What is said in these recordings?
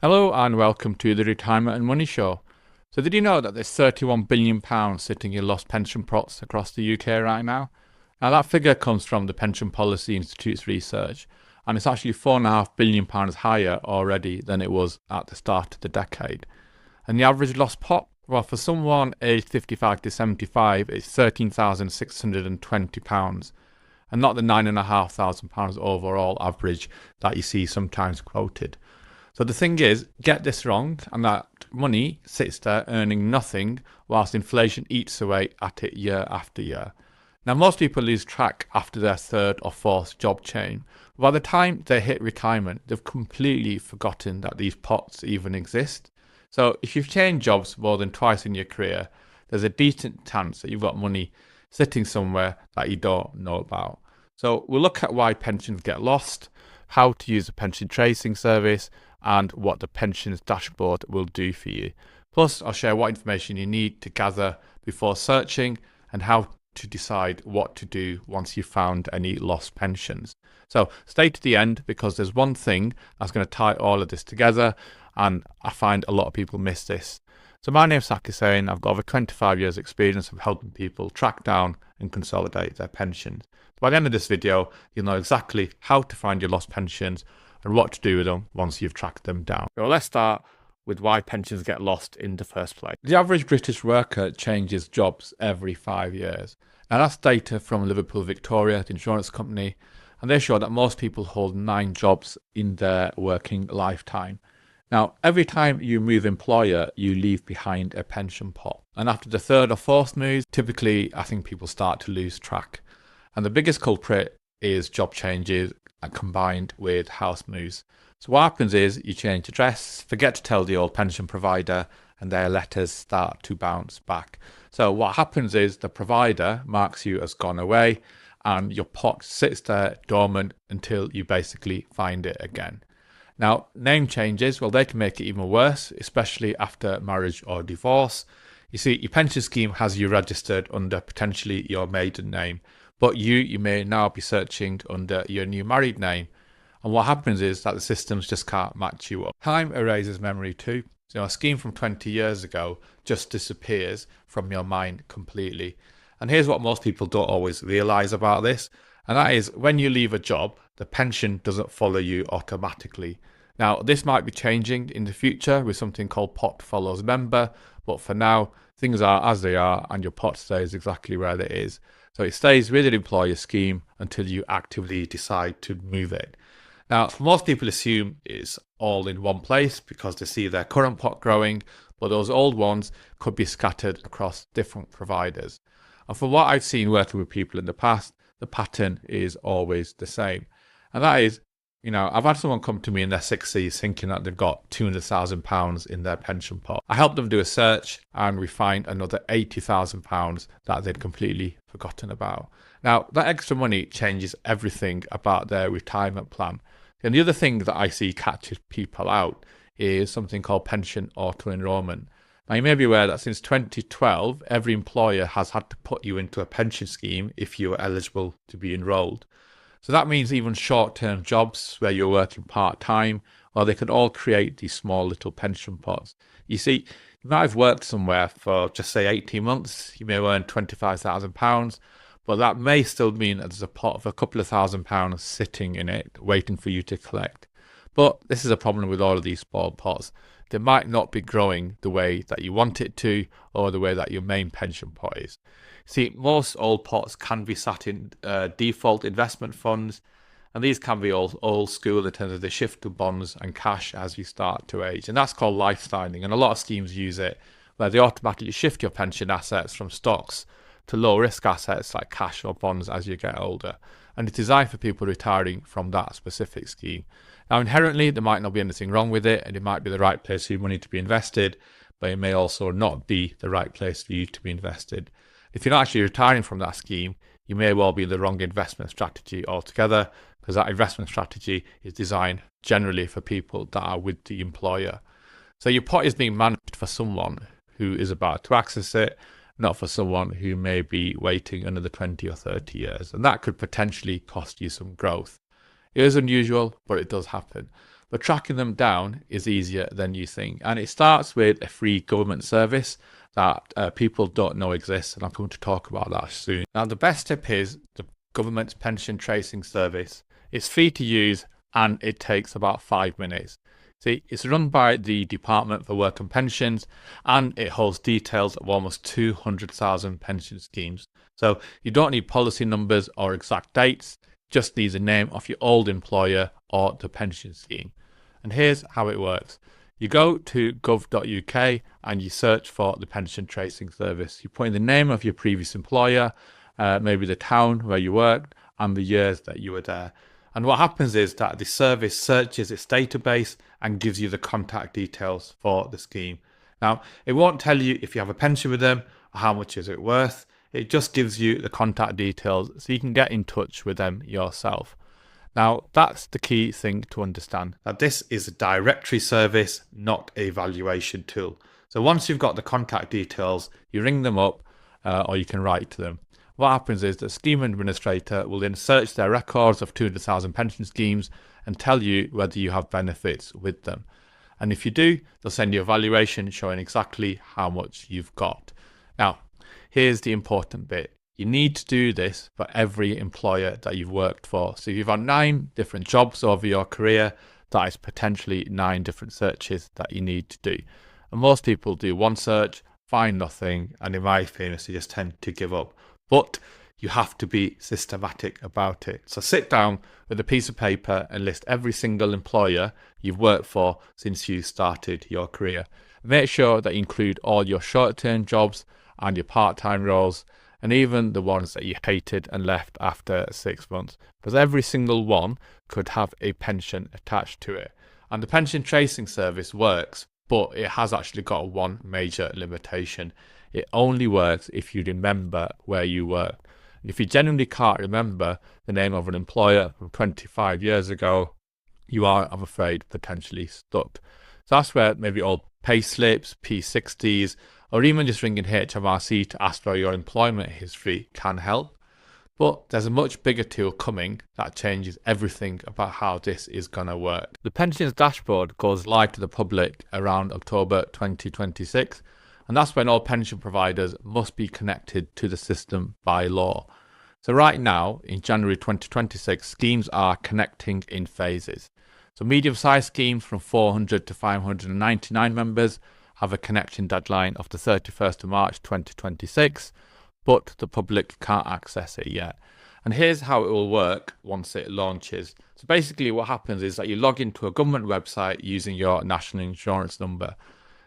Hello and welcome to the Retirement and Money Show. So did you know that there's £31 billion sitting in lost pension pots across the UK right now? Now that figure comes from the Pension Policy Institute's research, and it's actually £4.5 billion higher already than it was at the start of the decade. And the average lost pot? Well, for someone aged 55 to 75, it's £13,620, and not the £9,500 overall average that you see sometimes quoted. So the thing is, get this wrong, and that money sits there earning nothing whilst inflation eats away at it year after year. Now, most people lose track after their third or fourth job change. By the time they hit retirement, they've completely forgotten that these pots even exist. So if you've changed jobs more than twice in your career, there's a decent chance that you've got money sitting somewhere that you don't know about. So we'll look at why pensions get lost, how to use a pension tracing service, and what the pensions dashboard will do for you. Plus, I'll share what information you need to gather before searching and how to decide what to do once you've found any lost pensions. So stay to the end, because there's one thing that's going to tie all of this together, and I find a lot of people miss this. So my name's Saki Sain. I've got over 25 years experience of helping people track down and consolidate their pensions. By the end of this video, you'll know exactly how to find your lost pensions and what to do with them once you've tracked them down. So let's start with why pensions get lost in the first place. The average British worker changes jobs every 5 years. Now that's data from Liverpool Victoria, the insurance company, and they show that most people hold 9 jobs in their working lifetime. Now, every time you move employer, you leave behind a pension pot. And after the third or fourth move, typically I think people start to lose track. And the biggest culprit is job changes combined with house moves. So what happens is you change address, forget to tell the old pension provider, and their letters start to bounce back. So what happens is the provider marks you as gone away, and your pot sits there dormant until you basically find it again. Now, name changes, well, they can make it even worse, especially after marriage or divorce. You see, your pension scheme has you registered under potentially your maiden name, but you may now be searching under your new married name. And what happens is that the systems just can't match you up. Time erases memory too. So a scheme from 20 years ago just disappears from your mind completely. And here's what most people don't always realise about this, and that is when you leave a job, the pension doesn't follow you automatically. Now, this might be changing in the future with something called pot follows member, but for now, things are as they are and your pot stays exactly where it is. So it stays with an employer scheme until you actively decide to move it. Now, most people assume it's all in one place because they see their current pot growing, but those old ones could be scattered across different providers. And from what I've seen working with people in the past, the pattern is always the same. And that is, I've had someone come to me in their 60s thinking that they've got £200,000 in their pension pot. I helped them do a search and we find another £80,000 that they'd completely forgotten about. Now, that extra money changes everything about their retirement plan. And the other thing that I see catches people out is something called pension auto-enrollment. Now, you may be aware that since 2012, every employer has had to put you into a pension scheme if you are eligible to be enrolled. So that means even short-term jobs where you're working part-time, well, they could all create these small little pension pots. You see, you might have worked somewhere for just say 18 months, you may earn £25,000, but that may still mean that there's a pot of a couple of £1,000 sitting in it, waiting for you to collect. But this is a problem with all of these small pots. They might not be growing the way that you want it to, or the way that your main pension pot is. See, most old pots can be sat in default investment funds, and these can be old school in terms of they shift to bonds and cash as you start to age. And that's called lifestyling, and a lot of schemes use it, where they automatically shift your pension assets from stocks to low risk assets like cash or bonds as you get older. And it's designed for people retiring from that specific scheme. Now, inherently, there might not be anything wrong with it, and it might be the right place for your money to be invested, but it may also not be the right place for you to be invested. If you're not actually retiring from that scheme, you may well be in the wrong investment strategy altogether, because that investment strategy is designed generally for people that are with the employer. So your pot is being managed for someone who is about to access it, not for someone who may be waiting another 20 or 30 years. And that could potentially cost you some growth. It is unusual, but it does happen. but tracking them down is easier than you think. And it starts with a free government service that people don't know exists, and I'm going to talk about that soon. Now, the best tip is the government's pension tracing service. It's free to use and it takes about 5 minutes. See, it's run by the Department for Work and Pensions, and it holds details of almost 200,000 pension schemes. So you don't need policy numbers or exact dates, just needs a name of your old employer or the pension scheme. And here's how it works. You go to gov.uk and you search for the pension tracing service. You put in the name of your previous employer, maybe the town where you worked, and the years that you were there. And what happens is that the service searches its database and gives you the contact details for the scheme. Now, it won't tell you if you have a pension with them or how much is it worth. It just gives you the contact details so you can get in touch with them yourself. Now, that's the key thing to understand, that this is a directory service, not a valuation tool. So once you've got the contact details, you ring them up or you can write to them. What happens is the scheme administrator will then search their records of 200,000 pension schemes and tell you whether you have benefits with them. And if you do, they'll send you a valuation showing exactly how much you've got. Now, here's the important bit. You need to do this for every employer that you've worked for. So if you've had 9 different jobs over your career, that is potentially 9 different searches that you need to do. And most people do one search, find nothing, and in my experience, they just tend to give up. But you have to be systematic about it. So sit down with a piece of paper and list every single employer you've worked for since you started your career. Make sure that you include all your short-term jobs and your part-time roles, and even the ones that you hated and left after 6 months, because every single one could have a pension attached to it. And the pension tracing service works, but it has actually got one major limitation. It only works if you remember where you worked. If you genuinely can't remember the name of an employer from 25 years ago, you are, I'm afraid, potentially stuck. So that's where maybe old pay slips, P60s, or even just ringing HMRC to ask for your employment history can help. But there's a much bigger tool coming that changes everything about how this is going to work. The pensions dashboard goes live to the public around October 2026. And that's when all pension providers must be connected to the system by law. So right now, in January 2026, schemes are connecting in phases. So medium-sized schemes from 400 to 599 members have a connection deadline of the 31st of March 2026, but the public can't access it yet. And here's how it will work once it launches. So basically what happens is that you log into a government website using your national insurance number.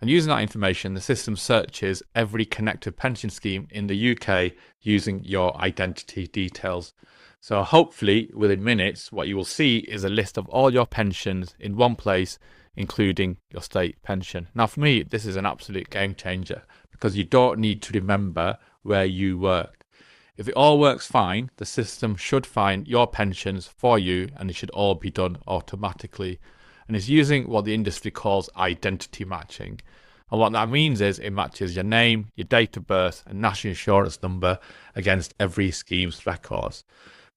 And using that information, the system searches every connected pension scheme in the UK using your identity details. So hopefully within minutes, what you will see is a list of all your pensions in one place, including your state pension. Now for me, this is an absolute game changer because you don't need to remember where you worked. If it all works fine, the system should find your pensions for you and it should all be done automatically. And it's using what the industry calls identity matching. And what that means is it matches your name, your date of birth and national insurance number against every scheme's records.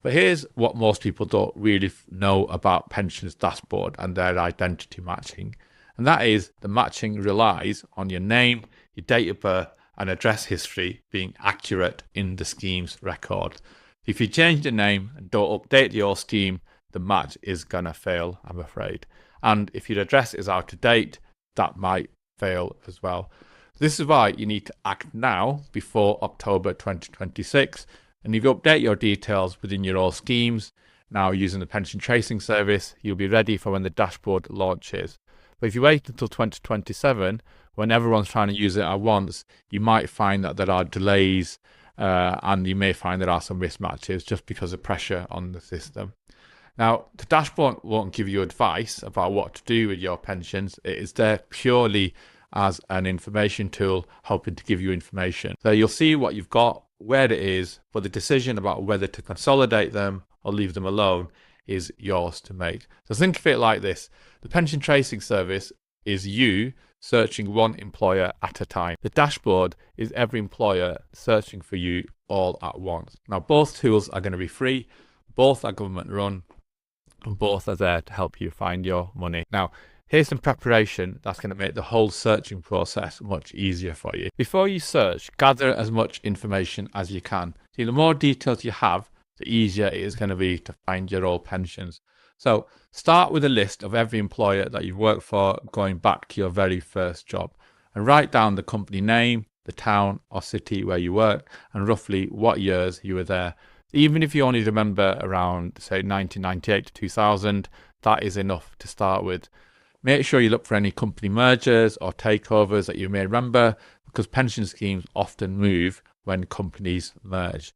But here's what most people don't really know about pensions dashboard and their identity matching. And that is the matching relies on your name, your date of birth and address history being accurate in the scheme's record. If you change the name and don't update your scheme, the match is going to fail, I'm afraid. And if your address is out of date, that might fail as well. This is why you need to act now before October 2026. And if you update your details within your old schemes, now using the pension tracing service, you'll be ready for when the dashboard launches. But if you wait until 2027, when everyone's trying to use it at once, you might find that there are delays and you may find there are some mismatches just because of pressure on the system. Now, the dashboard won't give you advice about what to do with your pensions. It is there purely as an information tool, helping to give you information. So you'll see what you've got, where it is, but the decision about whether to consolidate them or leave them alone is yours to make. So think of it like this. The pension tracing service is you searching one employer at a time. The dashboard is every employer searching for you all at once. Now, both tools are going to be free. Both are government run. and both are there to help you find your money. Now, here's some preparation that's going to make the whole searching process much easier for you. Before you search, gather as much information as you can. See, the more details you have, the easier it is going to be to find your old pensions. So start with a list of every employer that you've worked for going back to your very first job, and write down the company name, the town or city where you work, and roughly what years you were there. Even if you only remember around, say, 1998 to 2000, that is enough to start with. Make sure you look for any company mergers or takeovers that you may remember, because pension schemes often move when companies merge.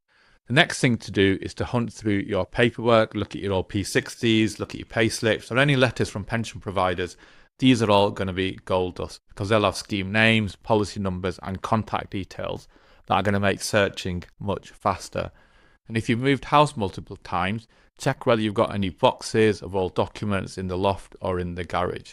The next thing to do is to hunt through your paperwork, look at your old P60s, look at your pay slips, or any letters from pension providers. These are all going to be gold dust, because they'll have scheme names, policy numbers, and contact details that are going to make searching much faster. And if you've moved house multiple times, check whether you've got any boxes of old documents in the loft or in the garage.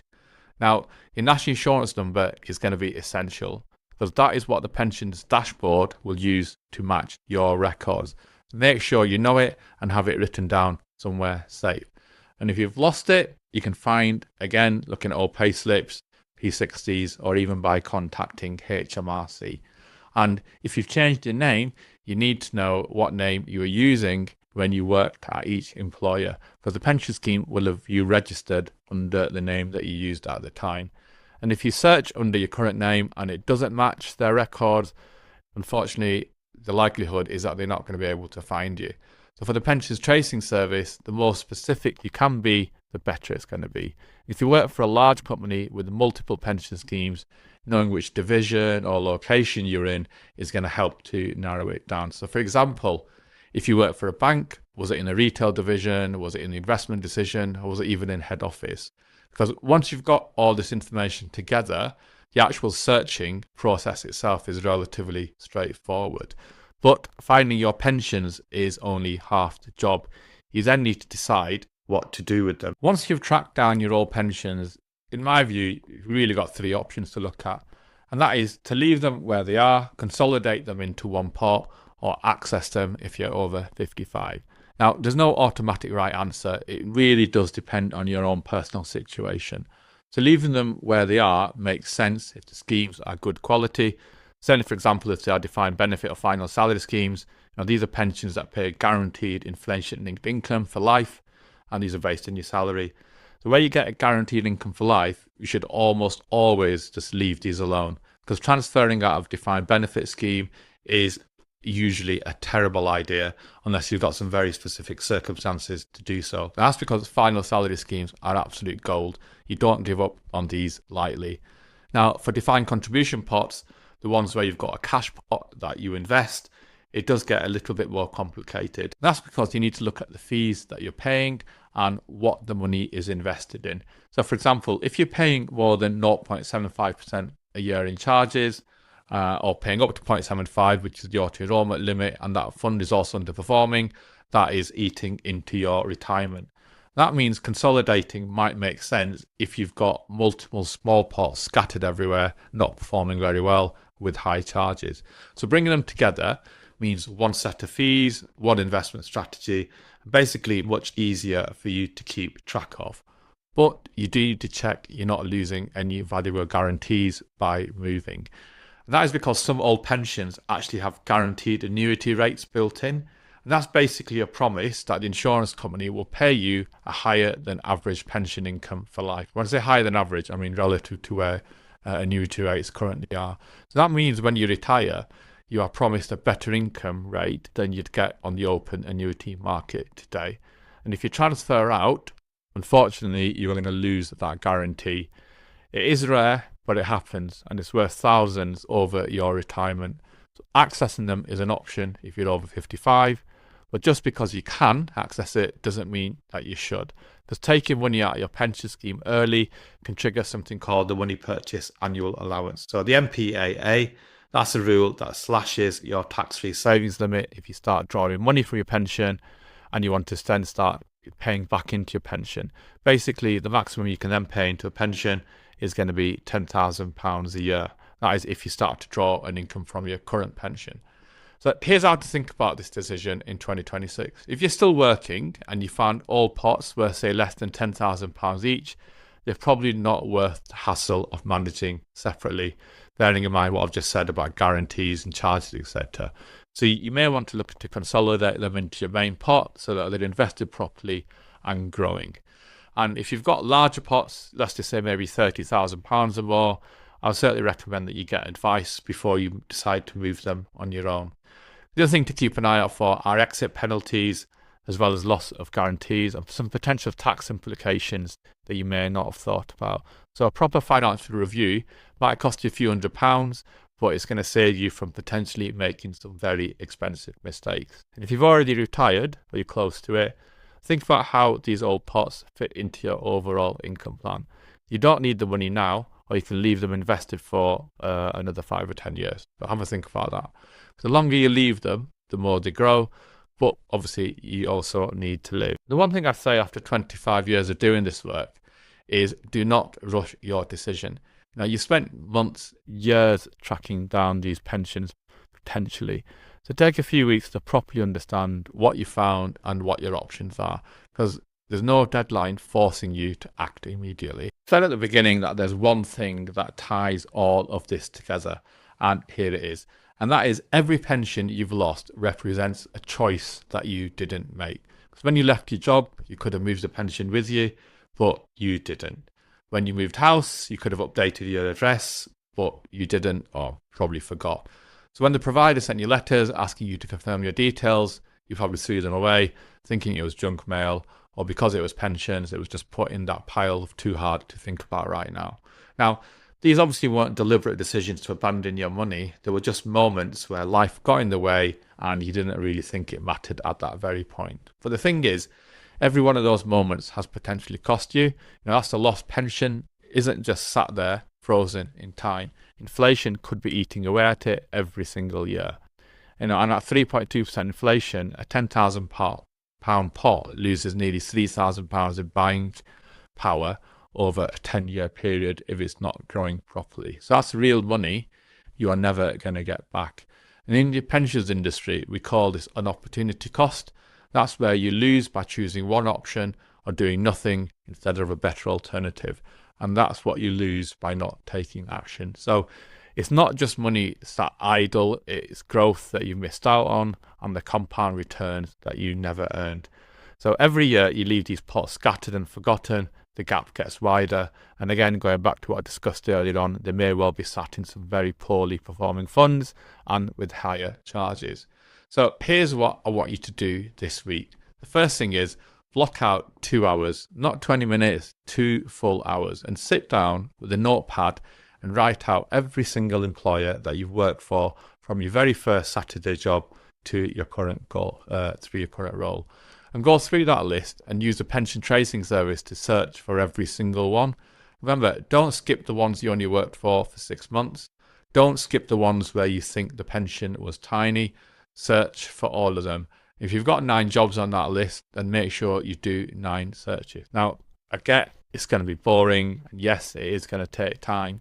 Now, your national insurance number is going to be essential, because that is what the pensions dashboard will use to match your records. Make sure you know it and have it written down somewhere safe. And if you've lost it, you can find, again, looking at old pay slips, P60s, or even by contacting HMRC. And if you've changed your name, you need to know what name you were using when you worked at each employer, because the pension scheme will have you registered under the name that you used at the time. And if you search under your current name and it doesn't match their records, unfortunately, the likelihood is that they're not going to be able to find you. So for the pensions tracing service, the more specific you can be, the better it's going to be. If you work for a large company with multiple pension schemes, knowing which division or location you're in is going to help to narrow it down. So for example, if you work for a bank, was it in a retail division, was it in the investment decision, or was it even in head office? Because once you've got all this information together, the actual searching process itself is relatively straightforward. But finding your pensions is only half the job. You then need to decide what to do with them. Once you've tracked down your old pensions, in my view, you've really got three options to look at. And that is to leave them where they are, consolidate them into one pot, or access them if you're over 55. Now, there's no automatic right answer. It really does depend on your own personal situation. So leaving them where they are makes sense if the schemes are good quality. Certainly, for example, if they are defined benefit or final salary schemes, these are pensions that pay guaranteed inflation-linked income for life, and these are based on your salary. So where you get a guaranteed income for life, you should almost always just leave these alone, because transferring out of defined benefit scheme is usually a terrible idea unless you've got some very specific circumstances to do so. And that's because final salary schemes are absolute gold. You don't give up on these lightly. Now, for defined contribution pots, the ones where you've got a cash pot that you invest, it does get a little bit more complicated. That's because you need to look at the fees that you're paying and what the money is invested in. So for example, if you're paying more than 0.75% a year in charges, or paying up to 0.75, which is the auto-enrollment limit, and that fund is also underperforming, that is eating into your retirement. That means consolidating might make sense if you've got multiple small pots scattered everywhere, not performing very well with high charges. So bringing them together means one set of fees, one investment strategy, basically much easier for you to keep track of. But you do need to check you're not losing any valuable guarantees by moving. And that is because some old pensions actually have guaranteed annuity rates built in. And that's basically a promise that the insurance company will pay you a higher than average pension income for life. When I say higher than average, I mean relative to where annuity rates currently are. So that means when you retire, you are promised a better income rate than you'd get on the open annuity market today. And if you transfer out, unfortunately, you're going to lose that guarantee. It is rare, but it happens, and it's worth thousands over your retirement. So accessing them is an option if you're over 55, but just because you can access it doesn't mean that you should. Because taking money out of your pension scheme early can trigger something called the money purchase annual allowance. So the MPAA, that's a rule that slashes your tax-free savings limit if you start drawing money from your pension and you want to then start paying back into your pension. Basically, the maximum you can then pay into a pension is going to be £10,000 a year. That is if you start to draw an income from your current pension. So here's how to think about this decision in 2026. If you're still working and you find all pots worth, say, less than £10,000 each, they're probably not worth the hassle of managing separately, bearing in mind what I've just said about guarantees and charges, etc. So you may want to look to consolidate them into your main pot so that they're invested properly and growing. And if you've got larger pots, let's just say maybe £30,000 or more, I'll certainly recommend that you get advice before you decide to move them on your own. The other thing to keep an eye out for are exit penalties, as well as loss of guarantees and some potential tax implications that you may not have thought about. So a proper financial review might cost you a few £100s, but it's going to save you from potentially making some very expensive mistakes. And if you've already retired or you're close to it, think about how these old pots fit into your overall income plan. You don't need the money now, or you can leave them invested for another 5 or 10 years. But have a think about that. The longer you leave them, the more they grow, but obviously you also need to live. The one thing I say after 25 years of doing this work is do not rush your decision. Now, you spent months, years tracking down these pensions potentially. So take a few weeks to properly understand what you found and what your options are, because there's no deadline forcing you to act immediately. I said at the beginning that there's one thing that ties all of this together, and here it is. And that is every pension you've lost represents a choice that you didn't make. Because when you left your job, you could have moved the pension with you, but you didn't. When you moved house, you could have updated your address, but you didn't, or probably forgot. So when the provider sent you letters asking you to confirm your details, you probably threw them away, thinking it was junk mail, or because it was pensions, it was just put in that pile of too hard to think about right now. Now, these obviously weren't deliberate decisions to abandon your money. There were just moments where life got in the way and you didn't really think it mattered at that very point. But the thing is, every one of those moments has potentially cost you. That's the lost pension isn't just sat there frozen in time. Inflation could be eating away at it every single year. And at 3.2% inflation, a £10,000 pot loses nearly £3,000 in buying power over a 10-year period if it's not growing properly. So that's real money you are never going to get back. And in the pensions industry, we call this an opportunity cost. That's where you lose by choosing one option or doing nothing instead of a better alternative. And that's what you lose by not taking action. So it's not just money sat idle, it's growth that you missed out on and the compound returns that you never earned. So every year you leave these pots scattered and forgotten, the gap gets wider. And again, going back to what I discussed earlier on, they may well be sat in some very poorly performing funds and with higher charges. So here's what I want you to do this week. The first thing is block out 2 hours, not 20 minutes, 2 full hours, and sit down with a notepad and write out every single employer that you've worked for from your very first Saturday job to your current goal, through your current role. And go through that list and use the pension tracing service to search for every single one. Remember, don't skip the ones you only worked for 6 months. Don't skip the ones where you think the pension was tiny. Search for all of them. If you've got 9 jobs on that list, then make sure you do 9 searches. Now, I get it's going to be boring, and yes, it is going to take time.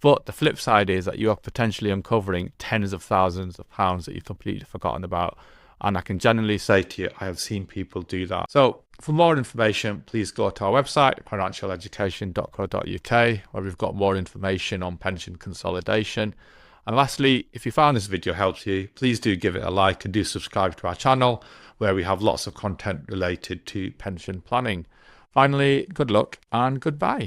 But the flip side is that you are potentially uncovering tens of thousands of pounds that you've completely forgotten about. And I can genuinely say to you, I have seen people do that. So for more information, please go to our website, financialeducation.co.uk, where we've got more information on pension consolidation. And lastly, if you found this video helps you, please do give it a like and do subscribe to our channel, where we have lots of content related to pension planning. Finally, good luck and goodbye.